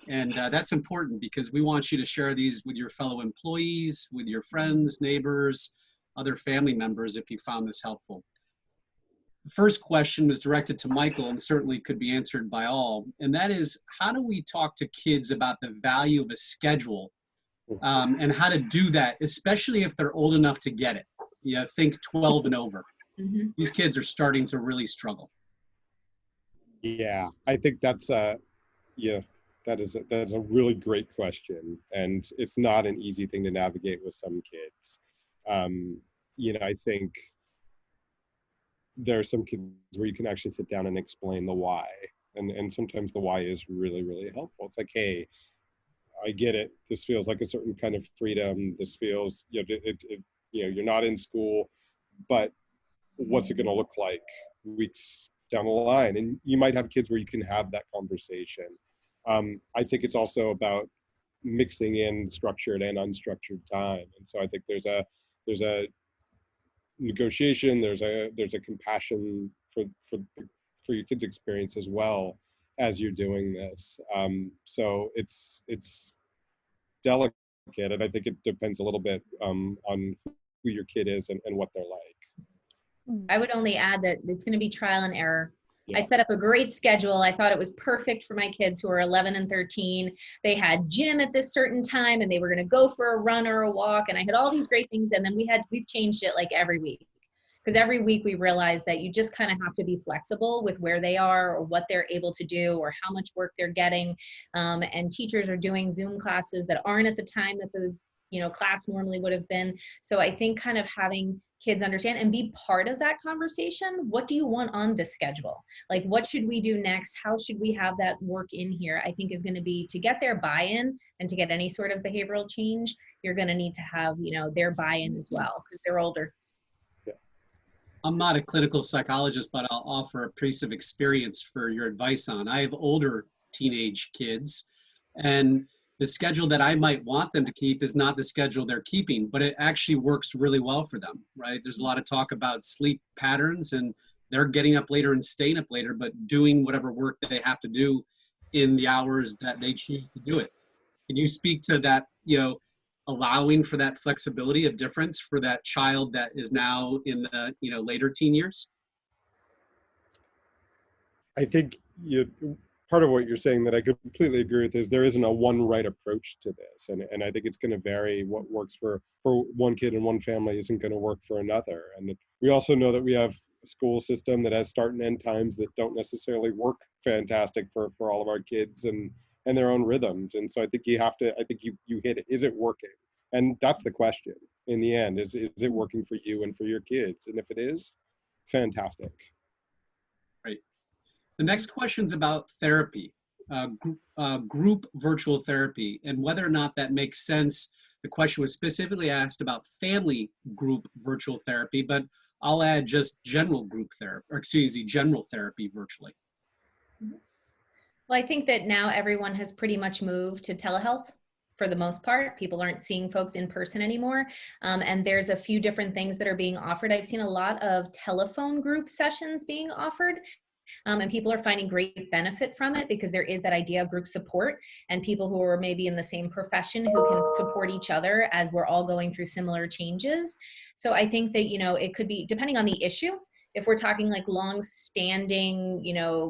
And that's important because we want you to share these with your fellow employees, with your friends, neighbors, other family members if you found this helpful. The first question was directed to Michael and certainly could be answered by all. And that is, how do we talk to kids about the value of a schedule and how to do that, especially if they're old enough to get it? Think 12 and over. These kids are starting to really struggle. Yeah, I think that's that's a really great question, and it's not an easy thing to navigate with some kids. I think there are some kids where you can actually sit down and explain the why, and sometimes the why is really, really helpful. It's like, hey, I get it. This feels like a certain kind of freedom. This feels, you're not in school, but what's it going to look like weeks down the line? And you might have kids where you can have that conversation. I think it's also about mixing in structured and unstructured time. And so I think there's a negotiation, there's a compassion for your kids' experience as well as you're doing this. So it's delicate, and I think it depends a little bit on who your kid is and what they're like. I would only add that it's going to be trial and error. Yeah. I set up a great schedule. I thought it was perfect for my kids who are 11 and 13. They had gym at this certain time and they were going to go for a run or a walk. And I had all these great things. And then we've changed it like every week. Because every week we realize that you just kind of have to be flexible with where they are or what they're able to do or how much work they're getting. And teachers are doing Zoom classes that aren't at the time that the class normally would have been. So I think kind of having kids understand and be part of that conversation. What do you want on this schedule? Like, what should we do next? How should we have that work in here? I think is going to be to get their buy-in, and to get any sort of behavioral change, you're going to need to have, their buy-in as well because they're older. I'm not a clinical psychologist, but I'll offer a piece of experience for your advice on. I have older teenage kids, and the schedule that I might want them to keep is not the schedule they're keeping, but it actually works really well for them, right? There's a lot of talk about sleep patterns, and they're getting up later and staying up later, but doing whatever work they have to do in the hours that they choose to do it. Can you speak to that, allowing for that flexibility of difference for that child that is now in the, later teen years? I think part of what you're saying that I completely agree with is there isn't a one right approach to this. And I think it's going to vary. What works for one kid and one family isn't going to work for another. And we also know that we have a school system that has start and end times that don't necessarily work fantastic for all of our kids and their own rhythms. And so I think you hit it. Is it working? And that's the question in the end, is it working for you and for your kids? And if it is, fantastic. Right. The next question is about therapy, group virtual therapy, and whether or not that makes sense. The question was specifically asked about family group virtual therapy, but I'll add just general general therapy virtually. Well, I think that now everyone has pretty much moved to telehealth. For the most part, people aren't seeing folks in person anymore. And there's a few different things that are being offered. I've seen a lot of telephone group sessions being offered. And people are finding great benefit from it because there is that idea of group support and people who are maybe in the same profession who can support each other as we're all going through similar changes. So I think that, it could be, depending on the issue, if we're talking like long-standing,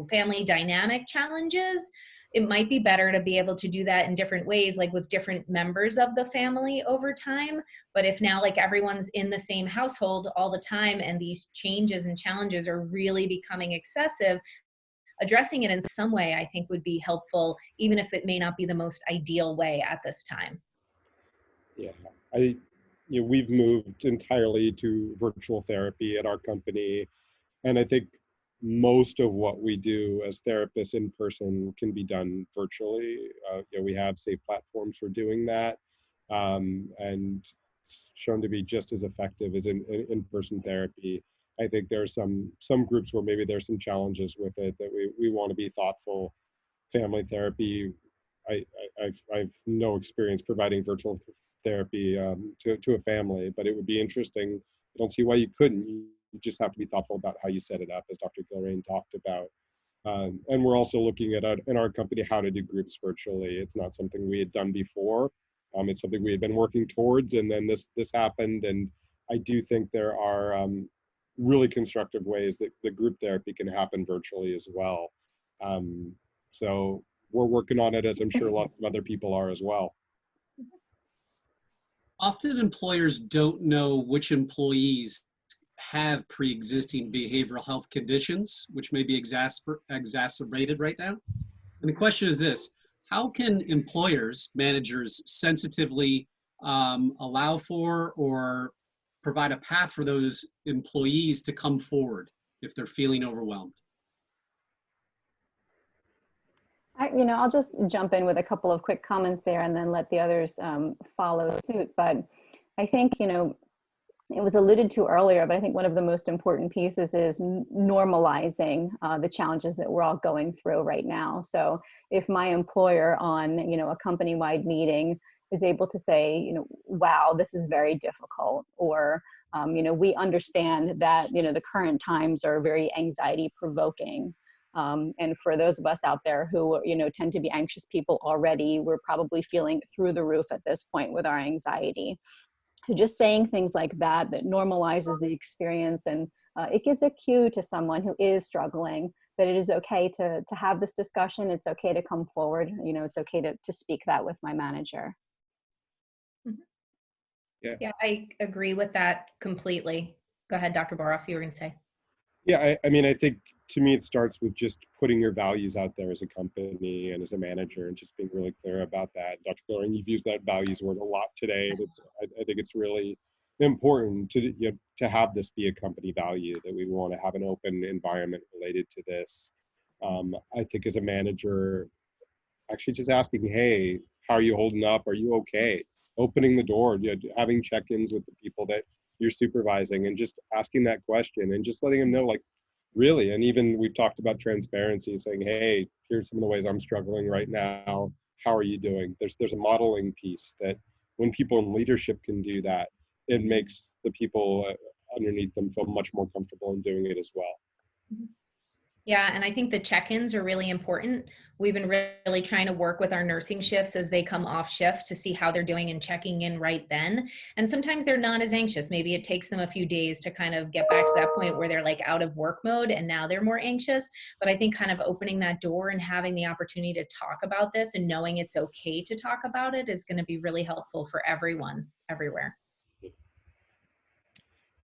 family dynamic challenges, it might be better to be able to do that in different ways, like with different members of the family over time. But if now like everyone's in the same household all the time and these changes and challenges are really becoming excessive, addressing it in some way I think would be helpful, even if it may not be the most ideal way at this time. Yeah, we've moved entirely to virtual therapy at our company. And I think most of what we do as therapists in person can be done virtually. We have safe platforms for doing that, and it's shown to be just as effective as in-person therapy. I think there are some groups where maybe there's some challenges with it that we want to be thoughtful. Family therapy, I've no experience providing virtual therapy to a family, but it would be interesting. I don't see why you couldn't. You just have to be thoughtful about how you set it up, as Dr. Gilrain talked about. And we're also looking at in our company how to do groups virtually. It's not something we had done before. It's something we had been working towards, and then this happened. And I do think there are really constructive ways that the group therapy can happen virtually as well. So we're working on it, as I'm sure a lot of other people are as well. Often employers don't know which employees have pre-existing behavioral health conditions, which may be exacerbated right now. And the question is this: how can employers, managers sensitively allow for or provide a path for those employees to come forward if they're feeling overwhelmed? I'll just jump in with a couple of quick comments there and then let the others follow suit. But I think, it was alluded to earlier, but I think one of the most important pieces is normalizing the challenges that we're all going through right now. So if my employer on, a company-wide meeting is able to say, wow, this is very difficult, or, we understand that, the current times are very anxiety provoking. And for those of us out there who, tend to be anxious people already, we're probably feeling through the roof at this point with our anxiety. So just saying things like that normalizes the experience, and it gives a cue to someone who is struggling that it is okay to have this discussion. It's okay to come forward. It's okay to speak that with my manager. Yeah, I agree with that completely. Go ahead, Dr. Boroff, you were going to say. Yeah, I think to me it starts with just putting your values out there as a company and as a manager, and just being really clear about that. Dr. Goring, you've used that values word a lot today. I think it's really important to have this be a company value, that we want to have an open environment related to this. I think as a manager, actually just asking, hey, how are you holding up? Are you okay? Opening the door, having check-ins with the people that you're supervising, and just asking that question and just letting them know, like, really. And even we've talked about transparency, saying, hey, here's some of the ways I'm struggling right now. How are you doing? There's a modeling piece that when people in leadership can do that, it makes the people underneath them feel much more comfortable in doing it as well. Yeah, and I think the check-ins are really important. We've been really trying to work with our nursing shifts as they come off shift to see how they're doing and checking in right then. And sometimes they're not as anxious. Maybe it takes them a few days to kind of get back to that point where they're like out of work mode and now they're more anxious. But I think kind of opening that door and having the opportunity to talk about this and knowing it's okay to talk about it is going to be really helpful for everyone, everywhere.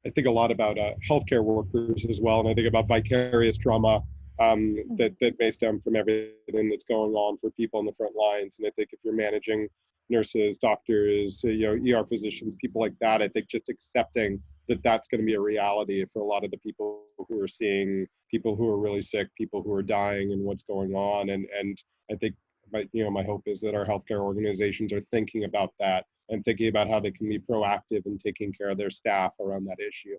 I think a lot about healthcare workers as well, and I think about vicarious trauma that may stem from everything that's going on for people in the front lines. And I think if you're managing nurses, doctors, ER physicians, people like that, I think just accepting that that's going to be a reality for a lot of the people who are seeing people who are really sick, people who are dying, and what's going on. And I think my hope is that our healthcare organizations are thinking about that and thinking about how they can be proactive in taking care of their staff around that issue.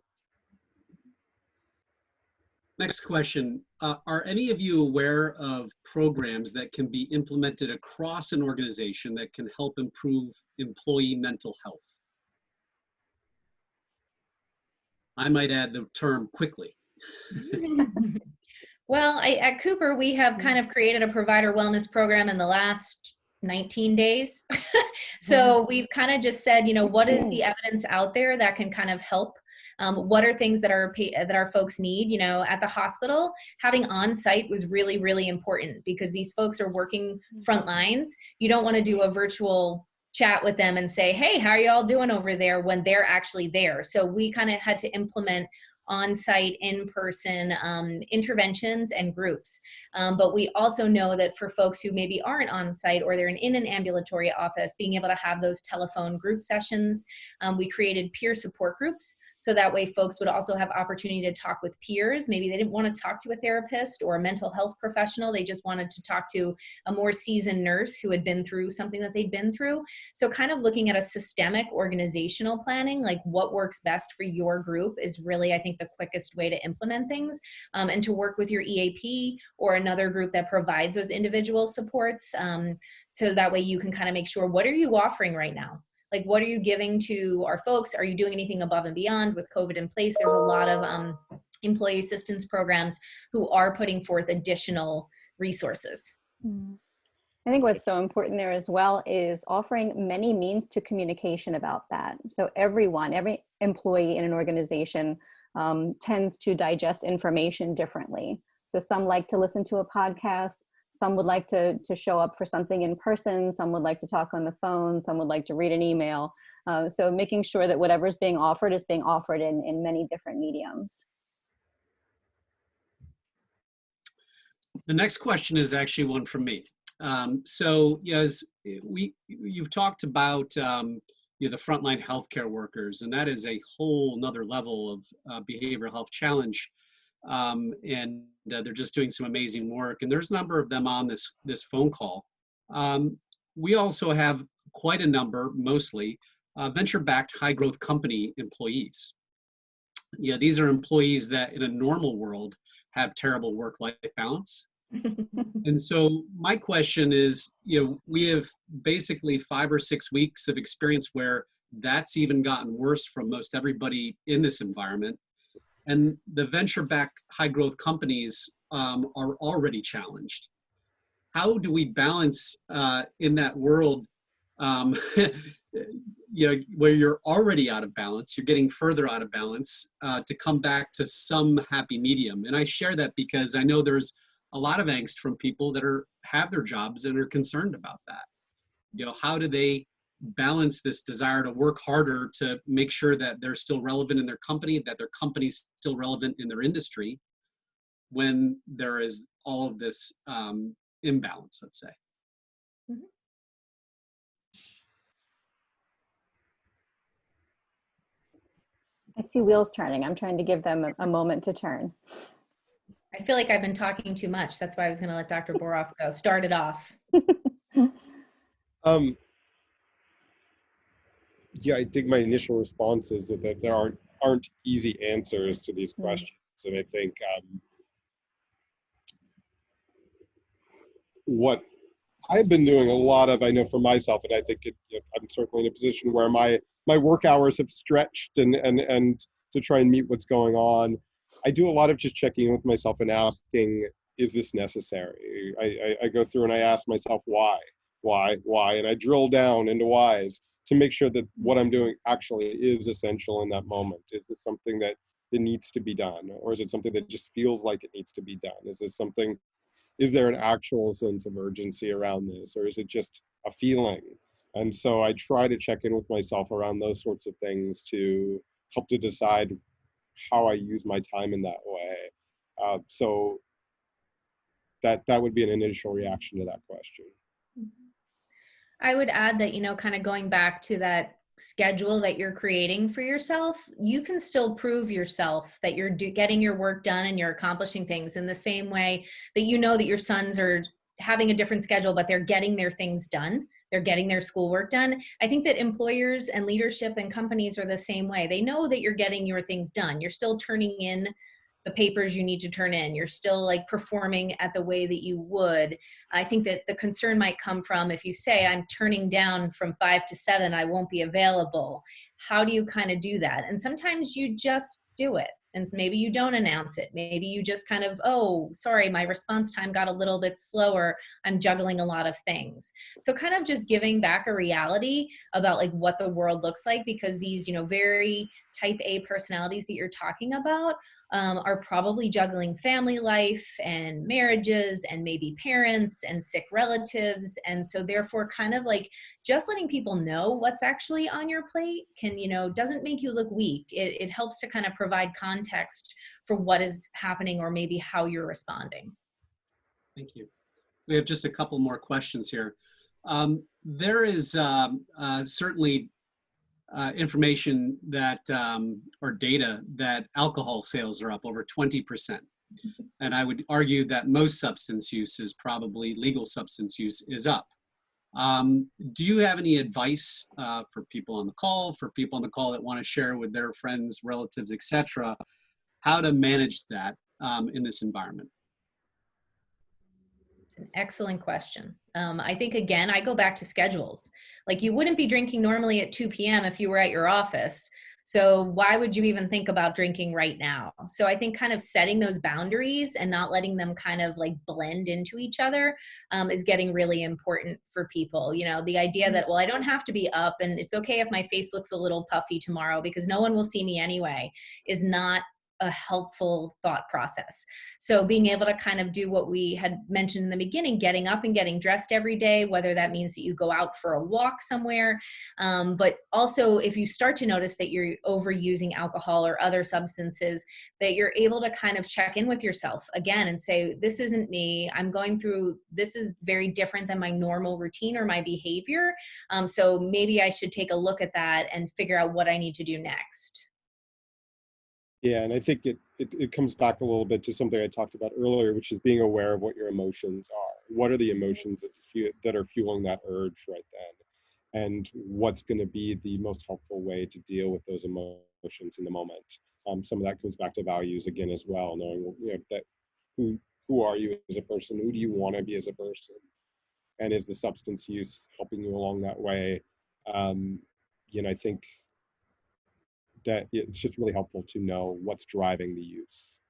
Next question. Are any of you aware of programs that can be implemented across an organization that can help improve employee mental health? I might add the term quickly. Well, at Cooper, we have kind of created a provider wellness program in the last 19 days. So we've kind of just said, what is the evidence out there that can kind of help? What are things that our folks need? At the hospital, having on-site was really, really important because these folks are working front lines. You don't want to do a virtual chat with them and say, hey, how are you all doing over there when they're actually there? So we kind of had to implement on-site, in-person interventions and groups. But we also know that for folks who maybe aren't on-site or they're in an ambulatory office, being able to have those telephone group sessions. We created peer support groups. So that way folks would also have opportunity to talk with peers. Maybe they didn't want to talk to a therapist or a mental health professional. They just wanted to talk to a more seasoned nurse who had been through something that they'd been through. So kind of looking at a systemic organizational planning, like what works best for your group is really, I think, the quickest way to implement things, and to work with your EAP or another group that provides those individual supports. So that way you can kind of make sure, what are you offering right now? Like, what are you giving to our folks? Are you doing anything above and beyond with COVID in place? There's a lot of employee assistance programs who are putting forth additional resources. I think what's so important there as well is offering many means to communication about that. So every employee in an organization tends to digest information differently. So some like to listen to a podcast, some would like to show up for something in person, some would like to talk on the phone, some would like to read an email. So making sure that whatever is being offered in many different mediums. The next question is actually one from me. So yes, you've talked about the frontline healthcare workers, and that is a whole nother level of behavioral health challenge. And they're just doing some amazing work. And there's a number of them on this phone call. We also have quite a number, mostly, venture-backed high-growth company employees. Yeah, these are employees that in a normal world have terrible work-life balance. And so my question is, we have basically 5 or 6 weeks of experience where that's even gotten worse from most everybody in this environment. And the venture-backed high-growth companies are already challenged. How do we balance in that world, where you're already out of balance, you're getting further out of balance, to come back to some happy medium? And I share that because I know there's a lot of angst from people that have their jobs and are concerned about that. How do they balance this desire to work harder to make sure that they're still relevant in their company, that their company's still relevant in their industry, when there is all of this imbalance, let's say? Mhm. I see wheels turning. I'm trying to give them a moment to turn. I feel like I've been talking too much. That's why I was going to let Dr. Boroff go. Start it off. Yeah, I think my initial response is that there aren't easy answers to these questions, and I think what I've been doing a lot of, I know for myself, and I think I'm certainly in a position where my work hours have stretched, and to try and meet what's going on, I do a lot of just checking in with myself and asking, is this necessary? I go through and I ask myself why, and I drill down into whys to make sure that what I'm doing actually is essential in that moment. Is it something that needs to be done, or is it something that just feels like it needs to be done? Is there an actual sense of urgency around this, or is it just a feeling? And so I try to check in with myself around those sorts of things to help to decide how I use my time in that way. So that would be an initial reaction to that question. I would add that, kind of going back to that schedule that you're creating for yourself, you can still prove yourself that you're getting your work done and you're accomplishing things in the same way that that your sons are having a different schedule, but they're getting their things done. They're getting their schoolwork done. I think that employers and leadership and companies are the same way. They know that you're getting your things done. You're still turning in the papers you need to turn in. You're still performing at the way that you would. I think that the concern might come from if you say, I'm turning down from 5 to 7, I won't be available. How do you kind of do that? And sometimes you just do it. And maybe you don't announce it. Maybe you just kind of, oh, sorry, my response time got a little bit slower. I'm juggling a lot of things. So kind of just giving back a reality about what the world looks like, because these, very type A personalities that you're talking about are probably juggling family life and marriages and maybe parents and sick relatives. And so therefore kind of just letting people know what's actually on your plate can, doesn't make you look weak. It helps to kind of provide context for what is happening or maybe how you're responding. Thank you. We have just a couple more questions here. There is certainly information that, or data that alcohol sales are up over 20%. And I would argue that most substance use is probably legal substance use is up. Do you have any advice for people on the call, that want to share with their friends, relatives, etc., how to manage that in this environment? It's an excellent question. I think, again, I go back to schedules. You wouldn't be drinking normally at 2 p.m. if you were at your office. So why would you even think about drinking right now? So I think kind of setting those boundaries and not letting them kind of blend into each other is getting really important for people. The idea that, well, I don't have to be up and it's okay if my face looks a little puffy tomorrow because no one will see me anyway is not a helpful thought process. So being able to kind of do what we had mentioned in the beginning, getting up and getting dressed every day, whether that means that you go out for a walk somewhere. But also if you start to notice that you're overusing alcohol or other substances, that you're able to kind of check in with yourself again and say, this isn't me. I'm going through, this is very different than my normal routine or my behavior. So maybe I should take a look at that and figure out what I need to do next. Yeah, and I think it comes back a little bit to something I talked about earlier, which is being aware of what your emotions are. What are the emotions that are fueling that urge right then? and what's going to be the most helpful way to deal with those emotions in the moment. Some of that comes back to values again as well, knowing that who are you as a person, who do you want to be as a person, and is the substance use helping you along that way? I think that it's just really helpful to know what's driving the use.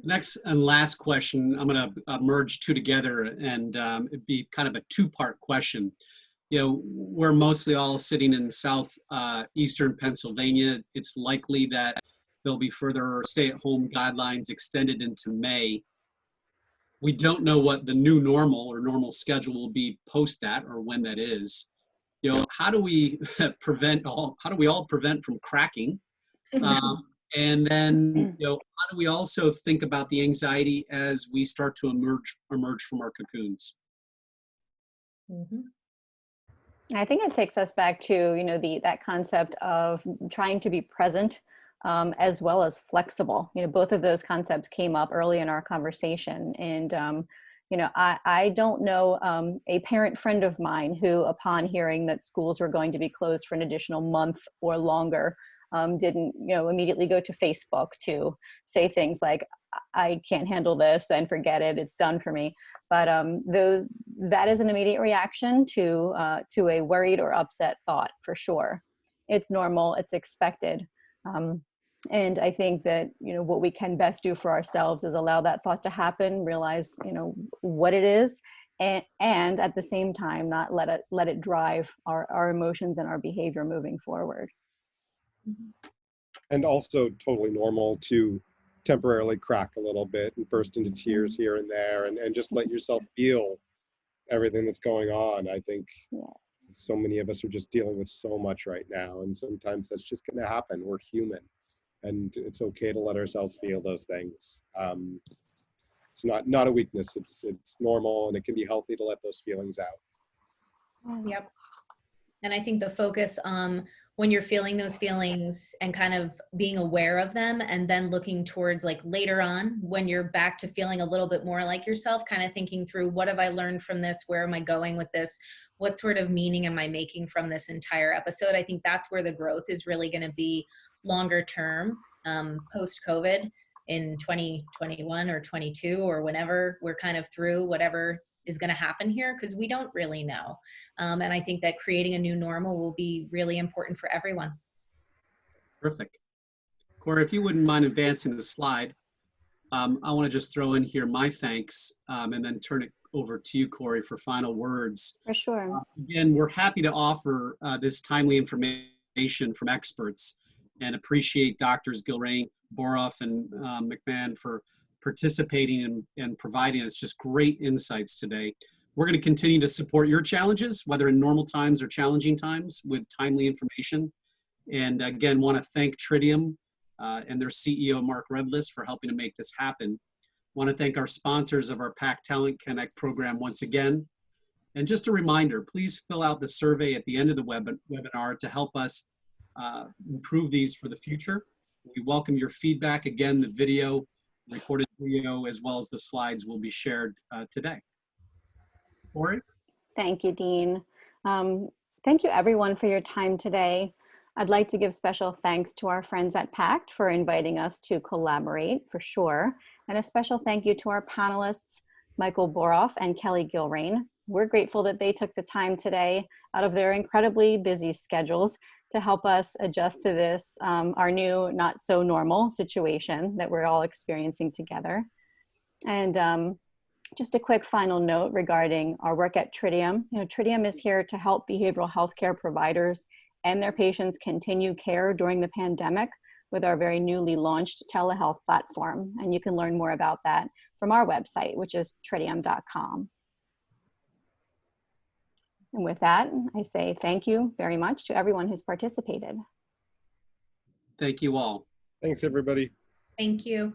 Next and last question, I'm going to merge two together and it'd be kind of a two-part question. We're mostly all sitting in southeastern Pennsylvania. It's likely that there'll be further stay-at-home guidelines extended into May. We don't know what the new normal or normal schedule will be post that, or when that is. How do we how do we all prevent from cracking? And then, how do we also think about the anxiety as we start to emerge from our cocoons? Mm-hmm. I think it takes us back to, that concept of trying to be present as well as flexible. Both of those concepts came up early in our conversation. And, I don't know a parent friend of mine who, upon hearing that schools were going to be closed for an additional month or longer, didn't, immediately go to Facebook to say things like, I can't handle this and forget it, it's done for me. But that is an immediate reaction to a worried or upset thought, for sure. It's normal, it's expected. And I think that, what we can best do for ourselves is allow that thought to happen, realize, what it is, and at the same time, not let it drive our emotions and our behavior moving forward. And also totally normal to temporarily crack a little bit and burst into tears here and there, and just let yourself feel everything that's going on. I think Yes. so many of us are just dealing with so much right now, and sometimes that's just going to happen. We're human, and it's okay to let ourselves feel those things. It's not a weakness. It's normal, and it can be healthy to let those feelings out. Yep. And I think the focus when you're feeling those feelings and kind of being aware of them, and then looking towards like later on when you're back to feeling a little bit more like yourself, kind of thinking through, what have I learned from this? Where am I going with this? What sort of meaning am I making from this entire episode? I think that's where the growth is really going to be longer term, post-COVID in 2021 or 22, or whenever we're kind of through whatever is going to happen here, because we don't really know. And I think that creating a new normal will be really important for everyone. Perfect. Corey, if you wouldn't mind advancing the slide, I want to just throw in here my thanks and then turn it over to you, Corey, for final words. For sure. Again, we're happy to offer this timely information from experts, and appreciate Doctors Gilrain, Boroff, and McMahon for participating and providing us just great insights today. We're going to continue to support your challenges, whether in normal times or challenging times, with timely information. And again, want to thank Tritium and their CEO, Mark Redless, for helping to make this happen. Want to thank our sponsors of our PAC Talent Connect program once again. And just a reminder, please fill out the survey at the end of the webinar to help us improve these for the future. We welcome your feedback. Again, the recorded video, as well as the slides, will be shared today. Corey? Thank you, Dean. Thank you, everyone, for your time today. I'd like to give special thanks to our friends at PACT for inviting us to collaborate, for sure. And a special thank you to our panelists, Michael Boroff and Kelly Gilrain. We're grateful that they took the time today out of their incredibly busy schedules to help us adjust to this, our new not so normal situation that we're all experiencing together. And just a quick final note regarding our work at Tritium. Tritium is here to help behavioral healthcare providers and their patients continue care during the pandemic with our very newly launched telehealth platform. And you can learn more about that from our website, which is tritium.com. And with that, I say thank you very much to everyone who's participated. Thank you all. Thanks, everybody. Thank you.